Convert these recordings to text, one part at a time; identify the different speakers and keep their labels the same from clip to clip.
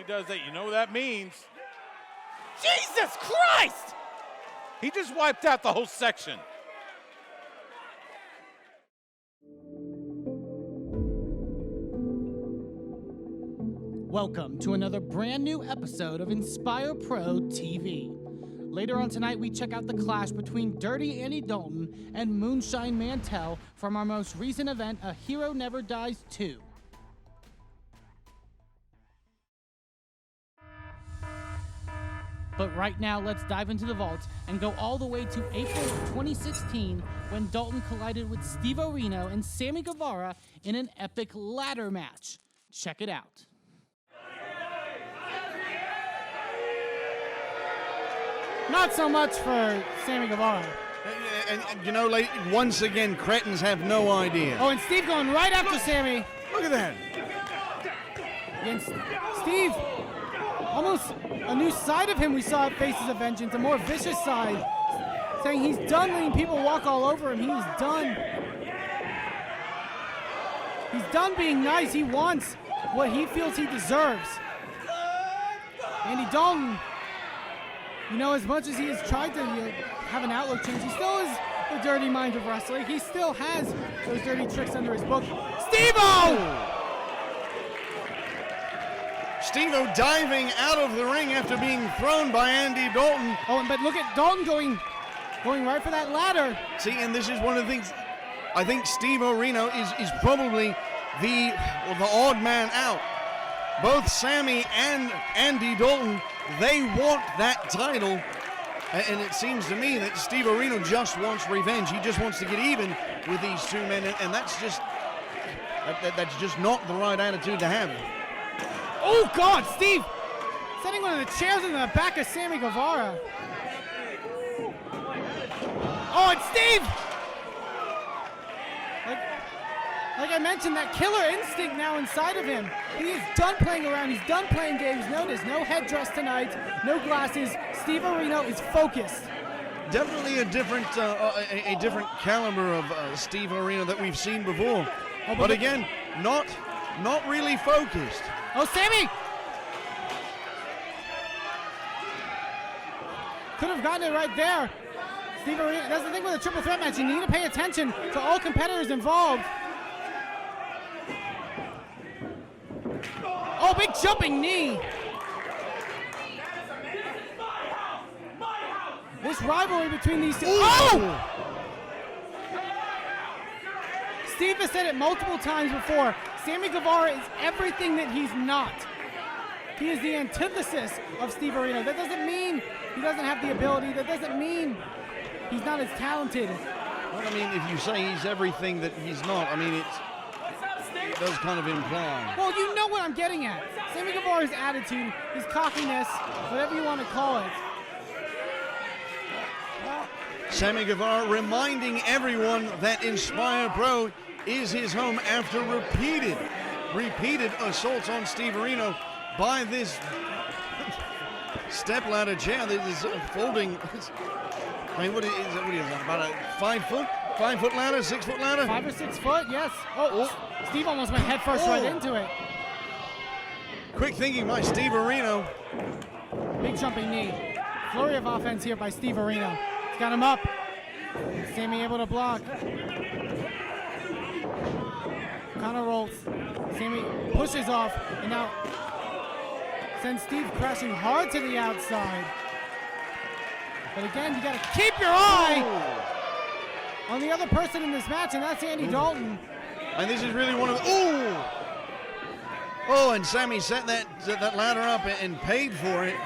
Speaker 1: does that, you know what that means.
Speaker 2: Jesus Christ!
Speaker 1: He just wiped out the whole section.
Speaker 3: Welcome to another brand new episode of Inspire Pro TV. Later on tonight, we check out the clash between Dirty Andy Dalton and Moonshine Mantell from our most recent event, A Hero Never Dies 2. But right now, let's dive into the vault and go all the way to April of 2016 when Dalton collided with Reno and Sammy Guevara in an epic ladder match. Check it out. Not so much for Sammy Guevara.
Speaker 4: And you know, once again, cretins have no idea.
Speaker 3: Oh, and Steve going right after Sammy.
Speaker 4: Look at that.
Speaker 3: Against Steve, almost a new side of him we saw at Faces of Vengeance, a more vicious side, saying he's done letting people walk all over him. He's done being nice. He wants what he feels he deserves. Andy Dalton, you know, as much as he has tried to have an outlook change, he still is the dirty mind of wrestling. He still has those dirty tricks under his book. Steve-O!
Speaker 4: Steve-O diving out of the ring after being thrown by Andy Dalton.
Speaker 3: Oh, but look at Dalton going right for that ladder.
Speaker 4: See, and this is one of the things, I think Steve-O Reno is probably the odd man out. Both Sammy and Andy Dalton, they want that title, and it seems to me that Steve Reno just wants revenge. He just wants to get even with these two men, and that's just not the right attitude to have.
Speaker 3: Oh God, Steve setting one of the chairs in the back of Sammy Guevara. Oh, and Steve! Like I mentioned, that killer instinct now inside of him. He is done playing around. He's done playing games. Notice, no headdress tonight, no glasses. Steve Reno is focused.
Speaker 4: Definitely a different caliber of Steve Reno that we've seen before. Oh, but again, not really focused.
Speaker 3: Oh, Sammy! Could have gotten it right there. Steve Reno, that's the thing with a triple threat match. You need to pay attention to all competitors involved. Oh, big jumping knee. This rivalry between these two. Oh! Steve has said it multiple times before. Sammy Guevara is everything that he's not. He is the antithesis of Steve Reno. That doesn't mean he doesn't have the ability. That doesn't mean he's not as talented.
Speaker 4: Well, I mean, if you say he's everything that he's not, I mean, it does kind of imply.
Speaker 3: Well, you know what I'm getting at. Sammy Guevara's attitude, his cockiness, whatever you want to call it.
Speaker 4: Sammy Guevara reminding everyone that Inspire Pro is his home after repeated assaults on Steve Reno by this stepladder chair. This is folding. I mean, what is that? About a 5 foot ladder, 6 foot ladder?
Speaker 3: 5 or 6 foot, yes. Oh. Steve almost went head first right into it.
Speaker 4: Quick thinking by Steve Reno.
Speaker 3: Big jumping knee. Flurry of offense here by Steve Reno. He's got him up. Sammy able to block. Counter rolls. Sammy pushes off and now sends Steve crashing hard to the outside. But again, you got to keep your eye on the other person in this match, and that's Andy Dalton.
Speaker 4: And this is really one of the... Oh, and Sammy set that ladder up and paid for it.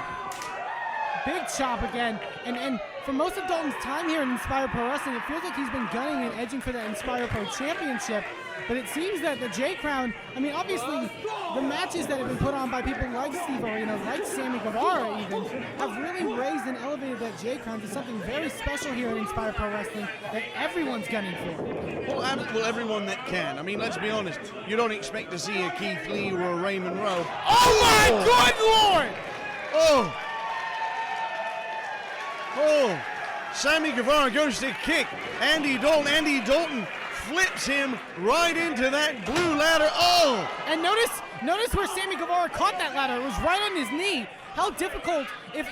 Speaker 3: Big chop again. And for most of Dalton's time here in Inspire Pro Wrestling, it feels like he's been gunning and edging for that Inspire Pro Championship. But it seems that the J Crown, I mean, obviously, the matches that have been put on by people like Steve Reno, like Sammy Guevara even, have really raised and elevated that J Crown to something very special here in Inspire Pro Wrestling that everyone's gunning for.
Speaker 4: Well, everyone that can. I mean, let's be honest. You don't expect to see a Keith Lee or a Raymond Rowe.
Speaker 3: Oh my good Lord!
Speaker 4: Oh! Sammy Guevara goes to kick Andy Dalton. Andy Dalton flips him right into that blue ladder. Oh!
Speaker 3: And notice where Sammy Guevara caught that ladder. It was right on his knee. How difficult, if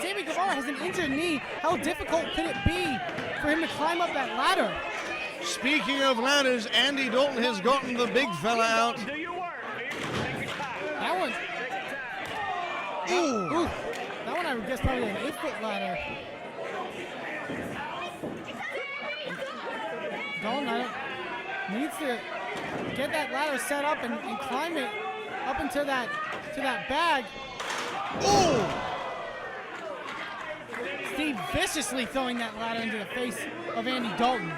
Speaker 3: Sammy Guevara has an injured knee, how difficult could it be for him to climb up that ladder?
Speaker 4: Speaking of ladders, Andy Dalton has gotten the big fella out.
Speaker 3: That one. Ooh. That one I would guess probably an 8-foot ladder. Dalton needs to get that ladder set up and climb it up into that bag.
Speaker 4: Ooh!
Speaker 3: Steve viciously throwing that ladder into the face of Andy Dalton.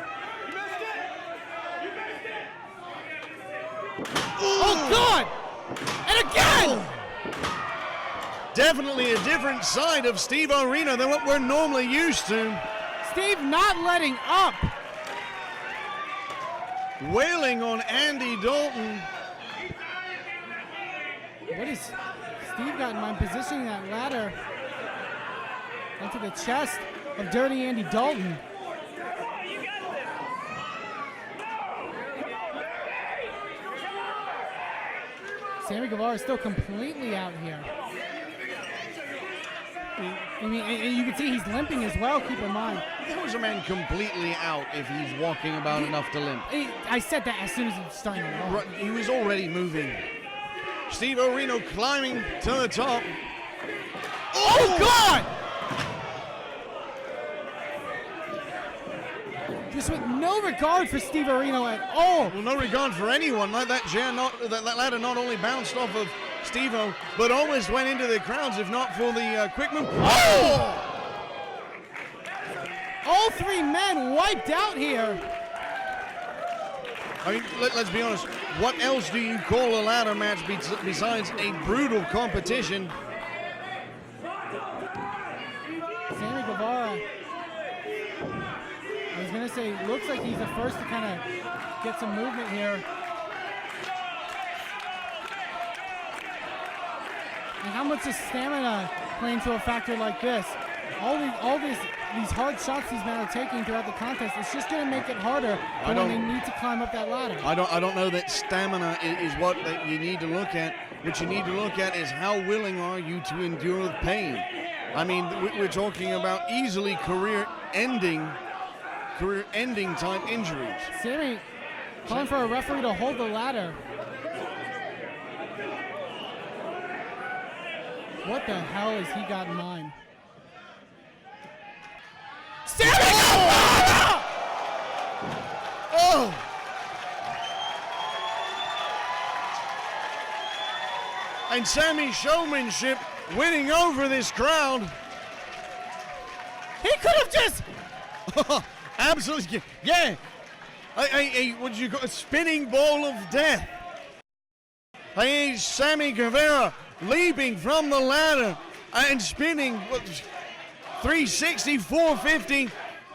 Speaker 3: Oh, God! And again!
Speaker 4: Definitely a different side of Steve Reno than what we're normally used to.
Speaker 3: Steve not letting up.
Speaker 4: Wailing on Andy Dalton.
Speaker 3: What is Steve got in mind? Positioning that ladder onto the chest of Dirty Andy Dalton. Sammy Guevara is still completely out here. I mean, and you can see he's limping as well, keep in mind.
Speaker 4: How is a man completely out if he's walking about enough to limp?
Speaker 3: I said that as soon as he was starting to walk.
Speaker 4: Right, he was already moving. Steve Reno climbing to the top.
Speaker 3: Oh, God! Just with no regard for Steve Reno at all.
Speaker 4: Well, no regard for anyone. Like that ladder not only bounced off of Steve-O, but almost went into the crowds if not for the quick move. Oh!
Speaker 3: All three men wiped out here.
Speaker 4: I mean, let's be honest. What else do you call a ladder match besides a brutal competition?
Speaker 3: Sammy Guevara, I was going to say, looks like he's the first to kind of get some movement here. And how much is stamina play into a factor like this? All these hard shots these men are taking throughout the contest, it's just going to make it harder when they need to climb up that ladder.
Speaker 4: I don't know that stamina is what you need to look at. What you need to look at is how willing are you to endure the pain. I mean, we're talking about easily career-ending type injuries.
Speaker 3: Sammy calling for a referee to hold the ladder. What the hell has he got in mind? Sammy Guevara!
Speaker 4: Oh! And Sammy's showmanship winning over this crowd.
Speaker 3: He could have just...
Speaker 4: Absolutely, yeah. What did you call a spinning ball of death? Sammy Guevara leaping from the ladder and spinning 360, 450,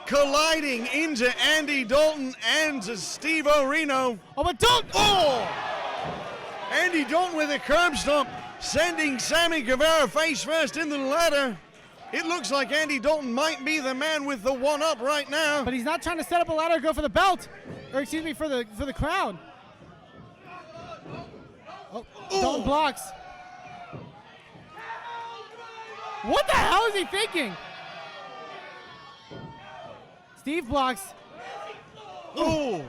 Speaker 4: colliding into Andy Dalton and to Steve Reno.
Speaker 3: Oh, but Dalton!
Speaker 4: Oh! Andy Dalton with a curb stomp, sending Sammy Guevara face first into the ladder. It looks like Andy Dalton might be the man with the one-up right now.
Speaker 3: But he's not trying to set up a ladder to go for the belt, or excuse me, for the crown. Oh, Dalton blocks. What the hell is he thinking? Steve blocks.
Speaker 4: Oh,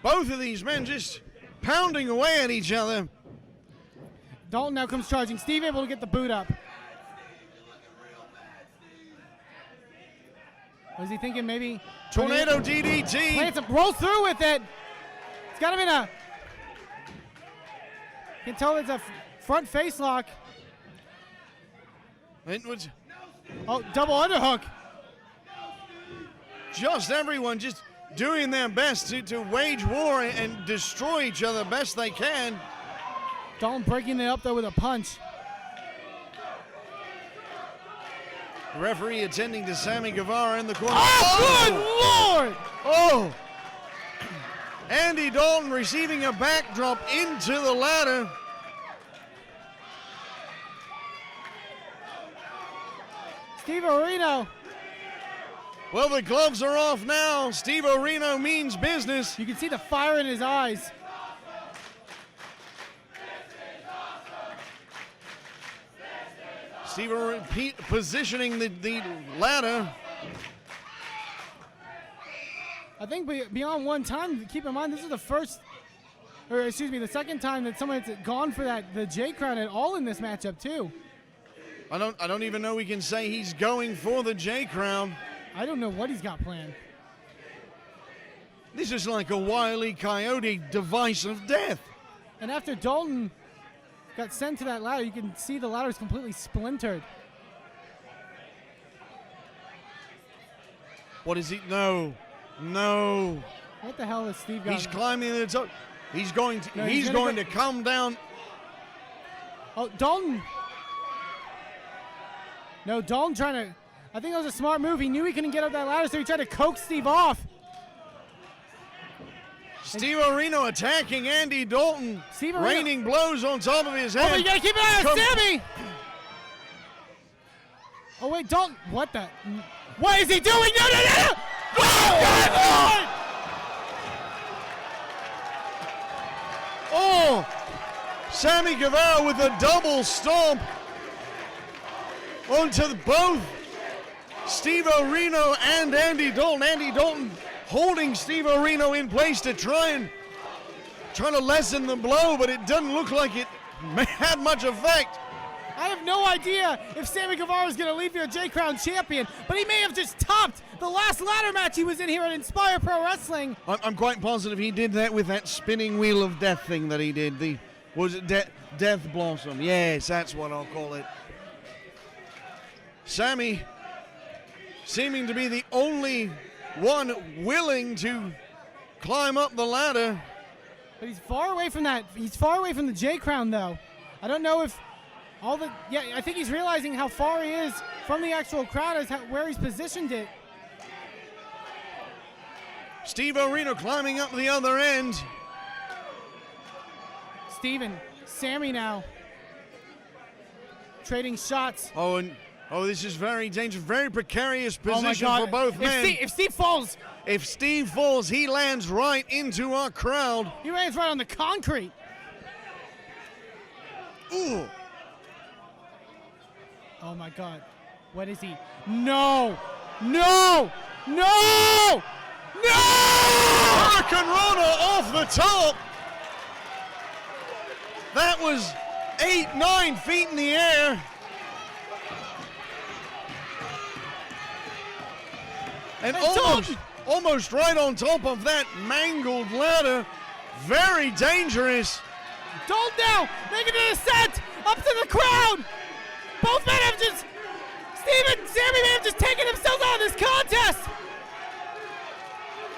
Speaker 4: both of these men just pounding away at each other.
Speaker 3: Dalton now comes charging. Steve able to get the boot up. Was he thinking maybe
Speaker 4: Tornado DDT?
Speaker 3: Rolls through with it. It's got him in a... You can tell it's a front face lock.
Speaker 4: It was
Speaker 3: double underhook.
Speaker 4: just everyone just doing their best to wage war and destroy each other best they can.
Speaker 3: Dalton breaking it up though with a punch.
Speaker 4: Referee attending to Sammy Guevara in the corner.
Speaker 3: Oh, good Lord!
Speaker 4: Oh! Andy Dalton receiving a backdrop into the ladder.
Speaker 3: Steve Reno
Speaker 4: Well, the gloves are off now. Steve Reno means business.
Speaker 3: You can see the fire in his eyes.
Speaker 4: Steve positioning the ladder.
Speaker 3: I think beyond one time, keep in mind, this is the second time that someone's gone for the J Crown at all in this matchup too.
Speaker 4: I don't even know we can say he's going for the J Crown.
Speaker 3: I don't know what he's got planned.
Speaker 4: This is like a Wile E. Coyote device of death.
Speaker 3: And after Dalton got sent to that ladder, you can see the ladder is completely splintered.
Speaker 4: What is he? No.
Speaker 3: What the hell is Steve got?
Speaker 4: He's climbing to the top. He's going to come down.
Speaker 3: Oh, Dalton. No, Dalton trying to. I think that was a smart move. He knew he couldn't get up that ladder, so he tried to coax Steve off.
Speaker 4: Steve Reno attacking Andy Dalton. Raining blows on top of his head.
Speaker 3: Oh, you gotta keep an eye on Sammy! Oh, wait, Dalton. What the? What is he doing? No!
Speaker 4: Oh! Sammy Guevara with a double stomp onto both Steve Reno and Andy Dalton. Andy Dalton holding Steve Reno in place to trying to lessen the blow, but it doesn't look like it had much effect.
Speaker 3: I have no idea if Sammy Guevara is going to leave here a J Crown champion, but he may have just topped the last ladder match he was in here at Inspire Pro Wrestling.
Speaker 4: I'm quite positive he did that with that spinning wheel of death thing that he did. Death Blossom? Yes, that's what I'll call it. Sammy seeming to be the only one willing to climb up the ladder.
Speaker 3: But he's far away from that. He's far away from the J Crown, though. I don't know if I think he's realizing how far he is from the actual crowd as where he's positioned it.
Speaker 4: Steve Reno climbing up the other end.
Speaker 3: Sammy now trading shots.
Speaker 4: Oh, this is very dangerous, very precarious position for both men.
Speaker 3: If Steve falls.
Speaker 4: If Steve falls, he lands right into our crowd.
Speaker 3: He lands right on the concrete.
Speaker 4: Ooh.
Speaker 3: Oh my God. What is he? No!
Speaker 4: Hurricane Rana off the top. That was 8-9 feet in the air. And almost right on top of that mangled ladder. Very dangerous.
Speaker 3: Dalton now making an ascent up to the crowd. Both men have just, Steve and Sammy may have just taken themselves out of this contest.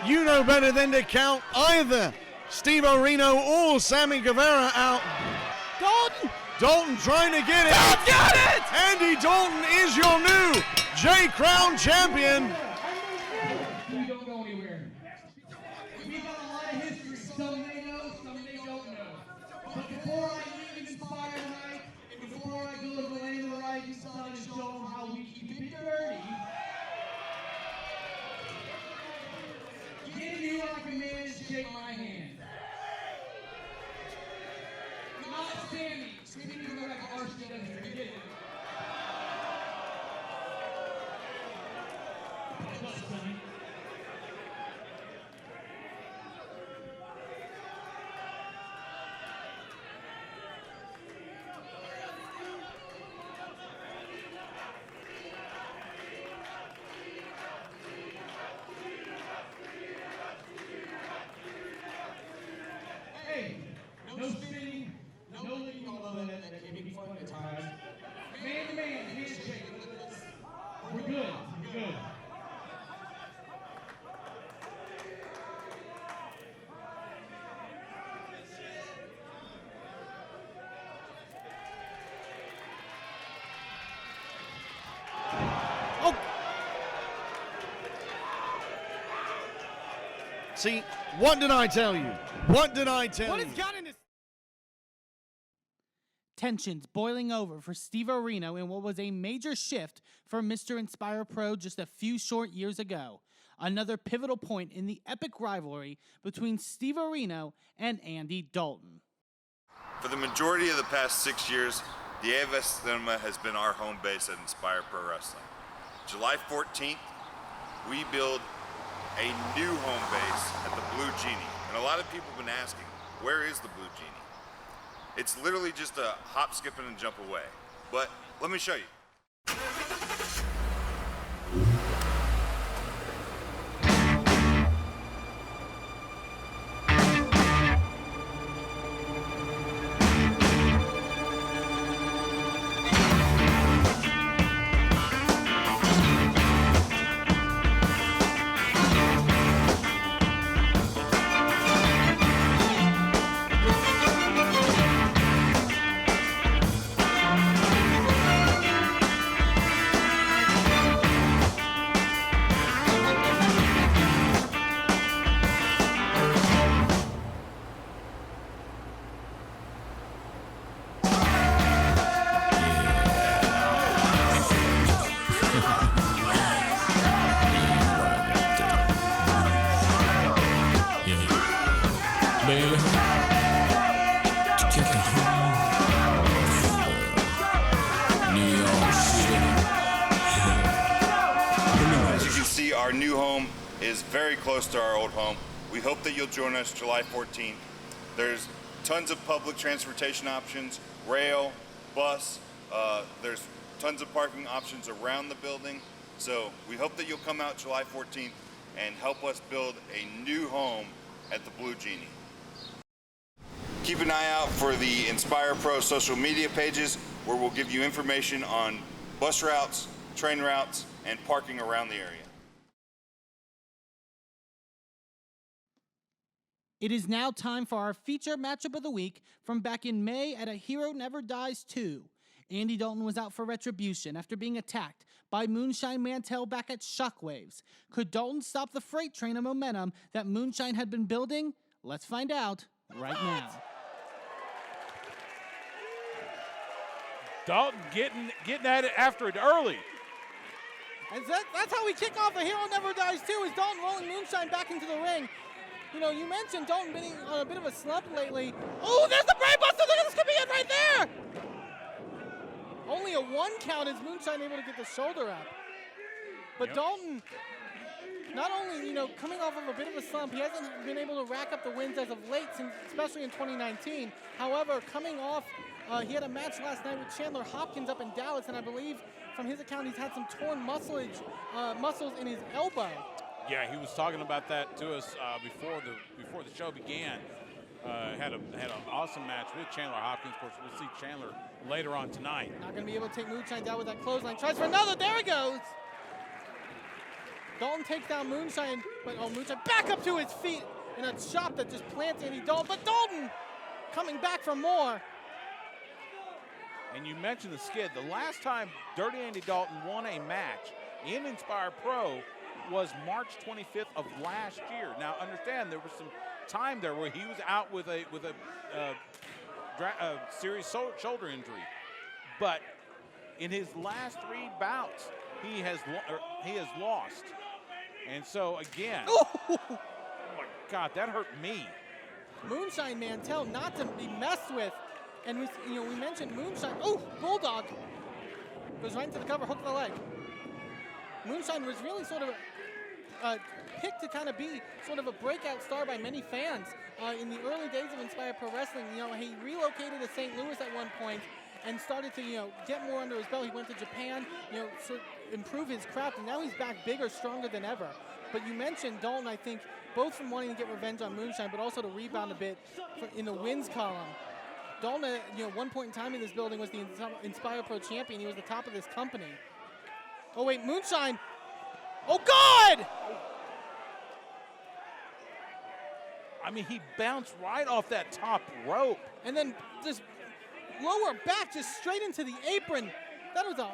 Speaker 4: You know better than to count either Steve Reno or Sammy Guevara out. Dalton trying to get it.
Speaker 3: Dalton got it!
Speaker 4: Andy Dalton is your new J Crown champion.
Speaker 5: You don't go anywhere. We've got a lot of history. Some may know, some they don't know. But before I leave Inspire tonight, and before I go to the land of the rising sun and show them how we keep it dirty, give you like a man and shake my hand. Not Sammy. Sammy can go like our shit at the beginning. What's up, Sonny? Hey, no spinning, no leaning, although that can be fun at times. Man to man, handshake. We're good. We're good.
Speaker 3: Oh,
Speaker 4: See, what did I tell you? What did I tell
Speaker 3: what
Speaker 4: you?
Speaker 3: has gotten this? Tensions boiling over for Steve Reno in what was a major shift for Mr. Inspire Pro just a few short years ago. Another pivotal point in the epic rivalry between Steve Reno and Andy Dalton.
Speaker 6: For the majority of the past 6 years, the AFS Cinema has been our home base at Inspire Pro Wrestling. July 14th, we build a new home base at the Blue Genie. And a lot of people have been asking, where is the Blue Genie? It's literally just a hop, skip, and a jump away. But let me show you. As you can see, our new home is very close to our old home. We hope that you'll join us July 14th. There's tons of public transportation options, rail, bus. There's tons of parking options around the building. So we hope that you'll come out July 14th and help us build a new home at the Blue Genie. Keep an eye out for the Inspire Pro social media pages where we'll give you information on bus routes, train routes, and parking around the area.
Speaker 3: It is now time for our feature matchup of the week from back in May at A Hero Never Dies 2. Andy Dalton was out for retribution after being attacked by Moonshine Mantell back at Shockwaves. Could Dalton stop the freight train of momentum that Moonshine had been building? Let's find out right now.
Speaker 1: Dalton getting at it after it early.
Speaker 3: And that's how we kick off A Hero Never Dies 2, is Dalton rolling Moonshine back into the ring. You know, you mentioned Dalton being on a bit of a slump lately. Oh, there's the brainbuster! Look at this, could be it right there! Only a 1 count as Moonshine able to get the shoulder up. But Dalton, not only, you know, coming off of a bit of a slump, he hasn't been able to rack up the wins as of late, especially in 2019. However, coming off, he had a match last night with Chandler Hopkins up in Dallas, and I believe from his account he's had some torn muscles in his elbow.
Speaker 1: Yeah, he was talking about that to us before the show began. Had an awesome match with Chandler Hopkins. Of course, we'll see Chandler later on tonight.
Speaker 3: Not going to be able to take Moonshine down with that clothesline. Tries for another. There he goes. Dalton takes down Moonshine, but Moonshine back up to his feet in a chop that just plants Andy Dalton. But Dalton coming back for more.
Speaker 1: And you mentioned the skid. The last time Dirty Andy Dalton won a match in Inspire Pro was March 25th of last year. Now, understand there was some time there where he was out with a serious shoulder injury, but in his last 3 bouts, he has lost. And so again, oh my God, that hurt me.
Speaker 3: Moonshine Mantell not to be messed with, and we mentioned Moonshine. Oh, Bulldog goes right into the cover, hook the leg. Moonshine was really sort of picked to kind of be sort of a breakout star by many fans in the early days of Inspire Pro Wrestling. You know, he relocated to St. Louis at one point and started to, get more under his belt. He went to Japan, sort of improve his craft, and now he's back bigger, stronger than ever. But you mentioned Dalton, I think, both from wanting to get revenge on Moonshine, but also to rebound a bit in the wins column. Dalton, at one point in time in this building, was the Inspire Pro champion. He was the top of this company. Oh, wait, Moonshine. Oh, God!
Speaker 1: I mean, he bounced right off that top rope.
Speaker 3: And then just lower back, just straight into the apron. That was a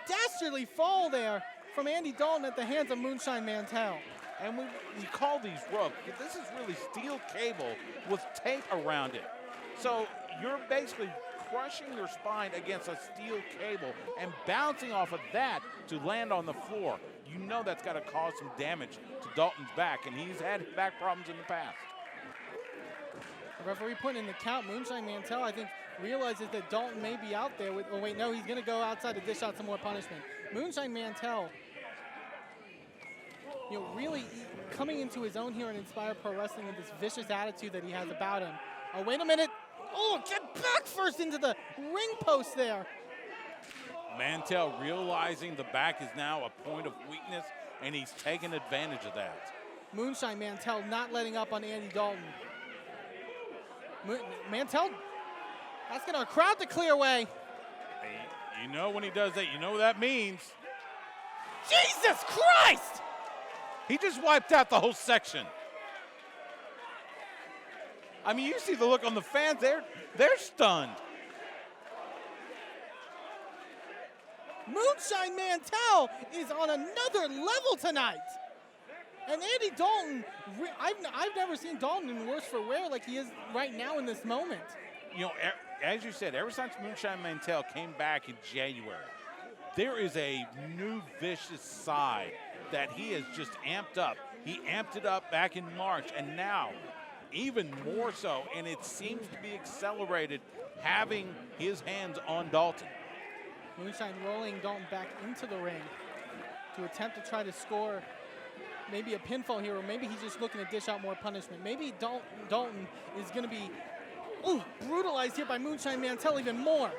Speaker 3: dastardly fall there from Andy Dalton at the hands of Moonshine Mantell.
Speaker 1: And we call these ropes. This is really steel cable with tape around it. So you're basically crushing your spine against a steel cable and bouncing off of that to land on the floor. You know that's got to cause some damage to Dalton's back, and he's had back problems in the past.
Speaker 3: The referee putting in the count. Moonshine Mantell, I think, realizes that Dalton may be out there. Oh, wait, no, he's going to go outside to dish out some more punishment. Moonshine Mantell, really coming into his own here in Inspire Pro Wrestling with this vicious attitude that he has about him. Oh, wait a minute. Oh, get back first into the ring post there.
Speaker 1: Mantell realizing the back is now a point of weakness, and he's taking advantage of that.
Speaker 3: Moonshine Mantell not letting up on Andy Dalton. Mantell asking our crowd to clear away.
Speaker 1: Hey, you know when he does that, you know what that means.
Speaker 3: Jesus Christ!
Speaker 1: He just wiped out the whole section. I mean, you see the look on the fans, they're stunned.
Speaker 3: Moonshine Mantell is on another level tonight. And Andy Dalton, I've never seen Dalton in worse for wear like he is right now in this moment.
Speaker 1: As you said, ever since Moonshine Mantell came back in January, there is a new vicious side that he has just amped up. He amped it up back in March, and now even more so, and it seems to be accelerated, having his hands on Dalton.
Speaker 3: Moonshine rolling Dalton back into the ring to attempt to try to score maybe a pinfall here, or maybe he's just looking to dish out more punishment. Maybe Dalton is going to be brutalized here by Moonshine Mantell even more.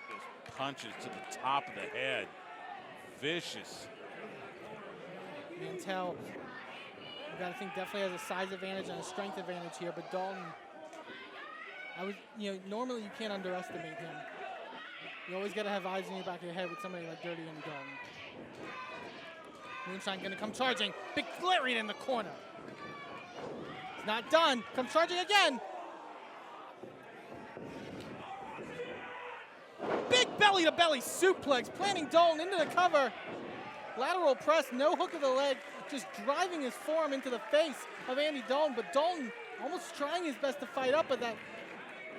Speaker 1: Those punches to the top of the head. Vicious.
Speaker 3: Mantell, you got to think, definitely has a size advantage and a strength advantage here, but Dalton, normally you can't underestimate him. You always got to have eyes in your back of your head with somebody like Dirty Andy Dalton. Moonshine going to come charging. Big lariat in the corner. It's not done. Comes charging again. Big belly-to-belly suplex, planting Dalton into the cover. Lateral press, no hook of the leg, just driving his forearm into the face of Andy Dalton. But Dalton almost trying his best to fight up, but that,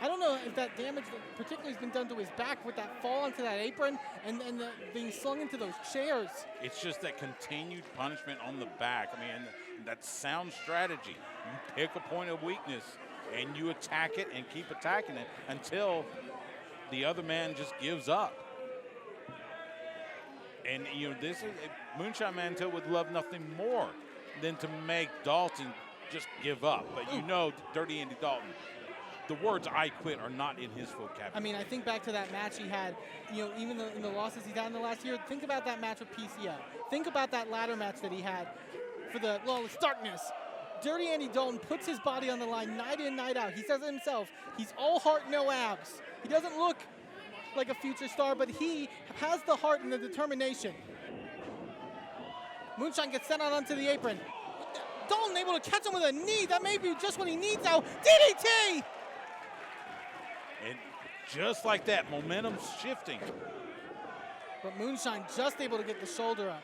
Speaker 3: I don't know if that damage particularly has been done to his back with that fall onto that apron and being slung into those chairs.
Speaker 1: It's just that continued punishment on the back. I mean, that sound strategy. You pick a point of weakness and you attack it and keep attacking it until the other man just gives up. And this is Moonshine Mantell would love nothing more than to make Dalton just give up. But Dirty Andy Dalton, the words "I quit" are not in his vocabulary.
Speaker 3: I mean, I think back to that match he had, even in the losses he's had in the last year. Think about that match with PCO. Think about that ladder match that he had for the Lawless Darkness. Dirty Andy Dalton puts his body on the line night in, night out. He says it himself, he's all heart, no abs. He doesn't look like a future star, but he has the heart and the determination. Moonshine gets sent out onto the apron. Dalton able to catch him with a knee. That may be just what he needs now. DDT!
Speaker 1: And just like that, momentum's shifting.
Speaker 3: But Moonshine just able to get the shoulder up.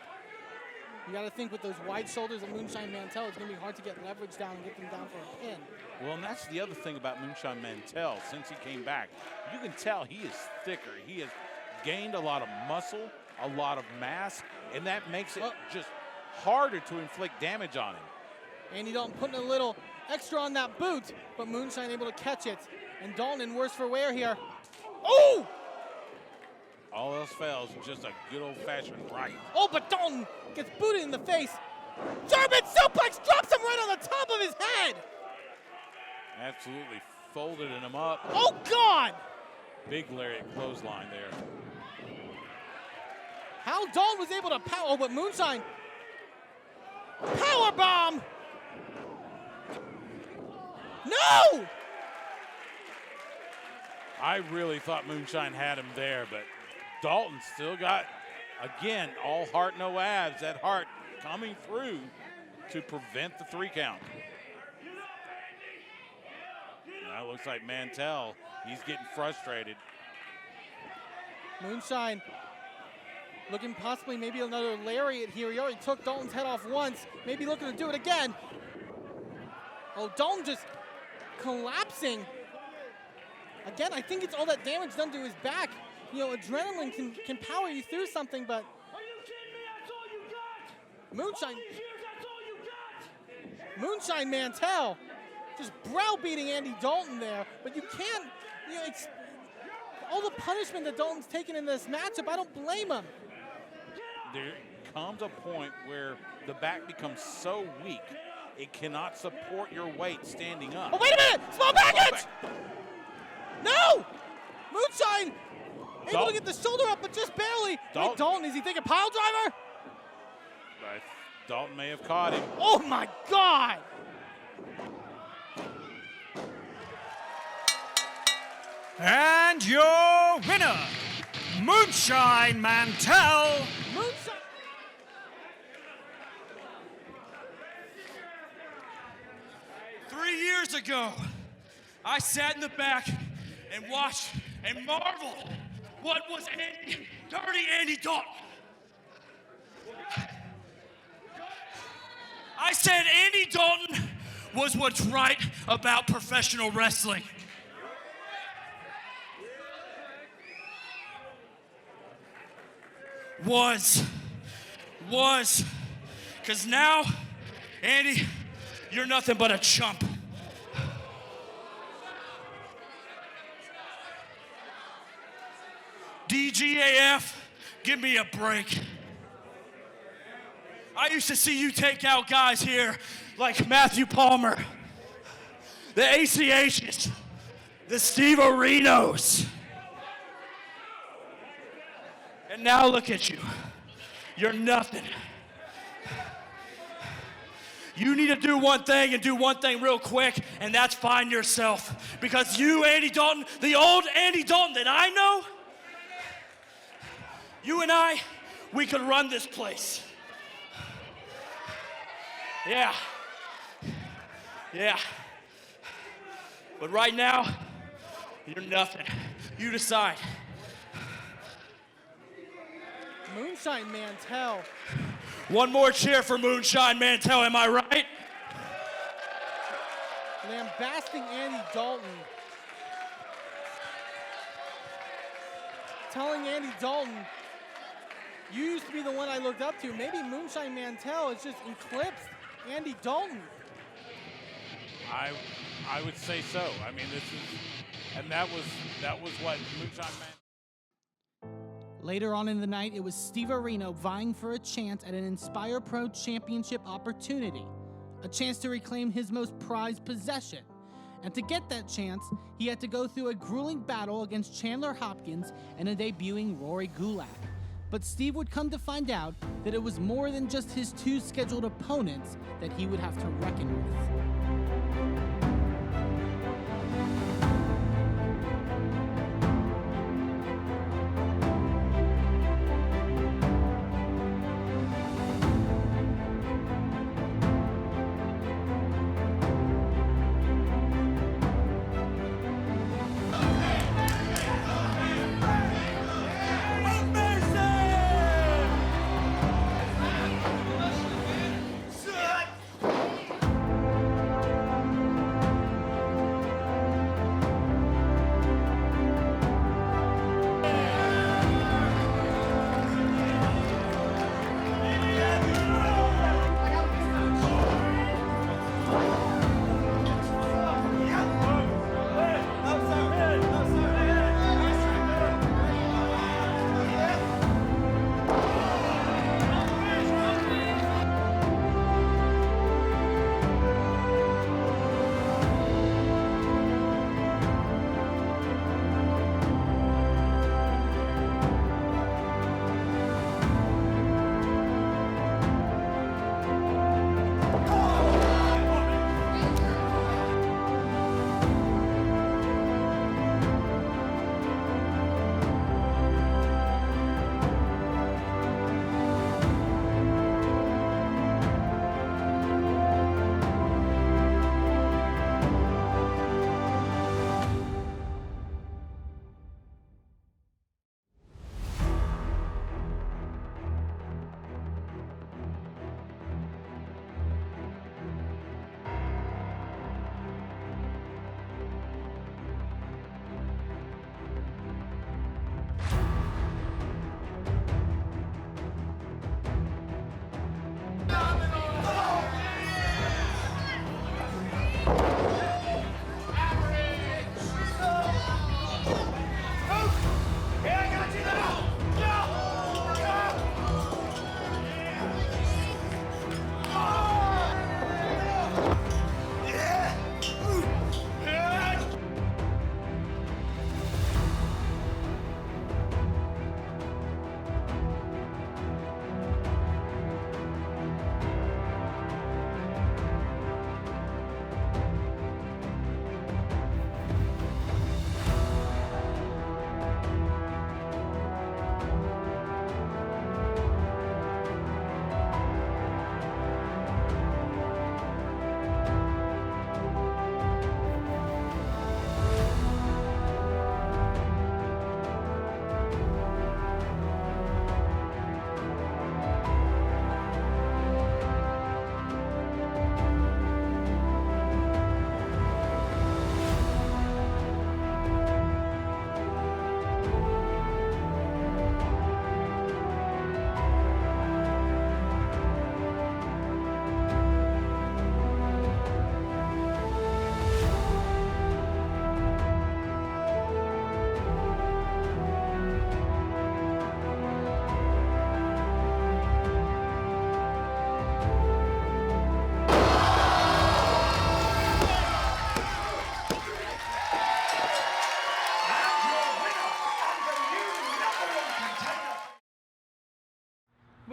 Speaker 3: You got to think with those wide shoulders of Moonshine Mantell, it's going to be hard to get leverage down and get them down for a pin.
Speaker 1: Well, and that's the other thing about Moonshine Mantell. Since he came back, you can tell he is thicker. He has gained a lot of muscle, a lot of mass, and that makes it just harder to inflict damage on him.
Speaker 3: Andy Dalton putting a little extra on that boot, but Moonshine able to catch it. And Dalton in worse for wear here. Oh!
Speaker 1: All else fails, just a good old-fashioned right.
Speaker 3: Oh, but Dalton gets booted in the face. German suplex drops him right on the top of his head.
Speaker 1: Absolutely folded him up.
Speaker 3: Oh, God!
Speaker 1: Big lariat clothesline there.
Speaker 3: How Dalton was able to power, oh, but Moonshine. Power bomb! No!
Speaker 1: I really thought Moonshine had him there, but Dalton still got, again, all heart, no abs. That heart coming through to prevent the 3 count. Now it looks like Mantell, he's getting frustrated.
Speaker 3: Moonshine looking possibly maybe another lariat here. He already took Dalton's head off once. Maybe looking to do it again. Oh, Dalton just collapsing.
Speaker 2: Again, I think it's all that damage done to his back. You know, adrenaline can power you through something, but Moonshine Mantell just browbeating Andy Dalton there, but you can't, you know, it's all the punishment that Dalton's taken in this matchup, I don't blame him.
Speaker 1: There comes a point where the back becomes so weak, it cannot support your weight standing up.
Speaker 2: Oh, wait a minute! Small package! No! Moonshine able to get the shoulder up, but just barely. Wait, Dalton, is he thinking pile driver?
Speaker 1: Dalton may have caught him.
Speaker 2: Oh my God!
Speaker 7: And your winner, Moonshine Mantell.
Speaker 2: Moonshine.
Speaker 7: 3 years ago, I sat in the back and watched and marveled what was Dirty Andy Dalton. I said Andy Dalton was what's right about professional wrestling. Was, because now, Andy, you're nothing but a chump. DGAF, give me a break. I used to see you take out guys here like Matthew Palmer, the ACHs, the Steve Renos. And now look at you. You're nothing. You need to do one thing and do one thing real quick, and that's find yourself. Because you, Andy Dalton, the old Andy Dalton that I know, you and I, we could run this place. Yeah. But right now, you're nothing. You decide.
Speaker 2: Moonshine Mantell.
Speaker 7: One more cheer for Moonshine Mantell, am I right?
Speaker 2: Lambasting Andy Dalton. Telling Andy Dalton, you used to be the one I looked up to. Maybe Moonshine Mantell has just eclipsed Andy Dalton.
Speaker 1: I would say so. I mean, that was what Moonshine Mantell.
Speaker 3: Later on in the night, it was Steve Reno vying for a chance at an Inspire Pro Championship opportunity, a chance to reclaim his most prized possession. And to get that chance, he had to go through a grueling battle against Chandler Hopkins and a debuting Rory Gulak. But Steve would come to find out that it was more than just his two scheduled opponents that he would have to reckon with.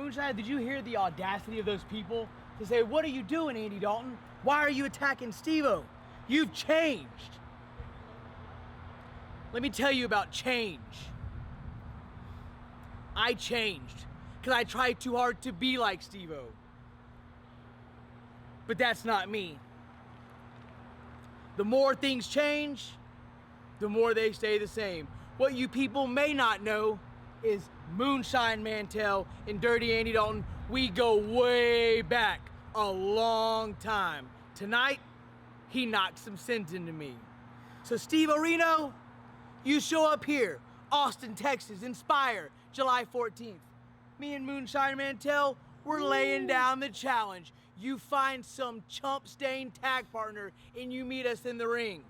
Speaker 8: Moonshine, did you hear the audacity of those people to say, what are you doing, Andy Dalton? Why are you attacking Steve-O? You've changed. Let me tell you about change. I changed because I tried too hard to be like Steve-O. But that's not me. The more things change, the more they stay the same. What you people may not know is Moonshine Mantell and Dirty Andy Dalton, we go way back a long time. Tonight, he knocked some sense into me. So Steve Reno, you show up here, Austin, Texas, Inspire, July 14th. Me and Moonshine Mantell, we're laying down the challenge. You find some chump-stained tag partner and you meet us in the ring.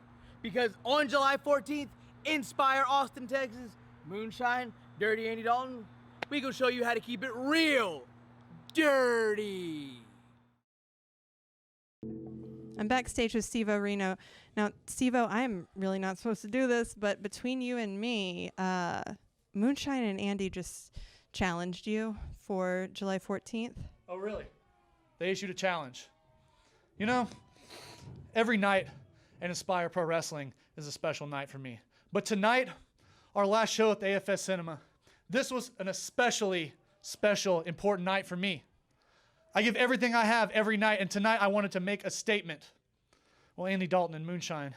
Speaker 8: Because on July 14th, Inspire, Austin, Texas, Moonshine, Dirty Andy Dalton, we gonna show you how to keep it real dirty.
Speaker 9: I'm backstage with Steve-O Reno. Now, Steve-O, I'm really not supposed to do this, but between you and me, Moonshine and Andy just challenged you for July 14th.
Speaker 10: Oh, really? They issued a challenge. You know, every night in Inspire Pro Wrestling is a special night for me. But tonight, our last show at the AFS Cinema, this was an especially special, important night for me. I give everything I have every night, and tonight I wanted to make a statement. Well, Andy Dalton and Moonshine,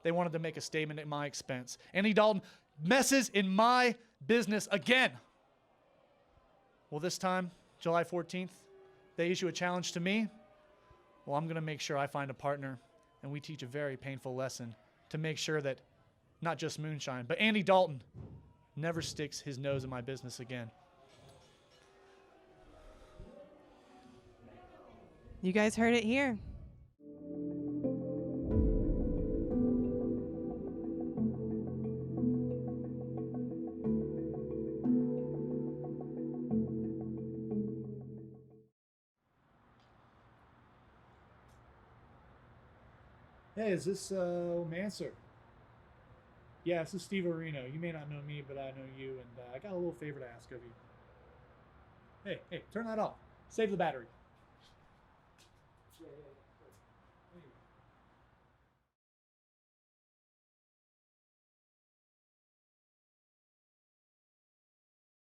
Speaker 10: they wanted to make a statement at my expense. Andy Dalton messes in my business again. Well, this time, July 14th, they issue a challenge to me. Well, I'm going to make sure I find a partner, and we teach a very painful lesson to make sure that not just Moonshine, but Andy Dalton never sticks his nose in my business again.
Speaker 9: You guys heard it here.
Speaker 10: Hey, is this Manser? Yeah, this is Steve Reno. You may not know me, but I know you, and I got a little favor to ask of you. Hey, turn that off. Save the battery. Yeah. Anyway.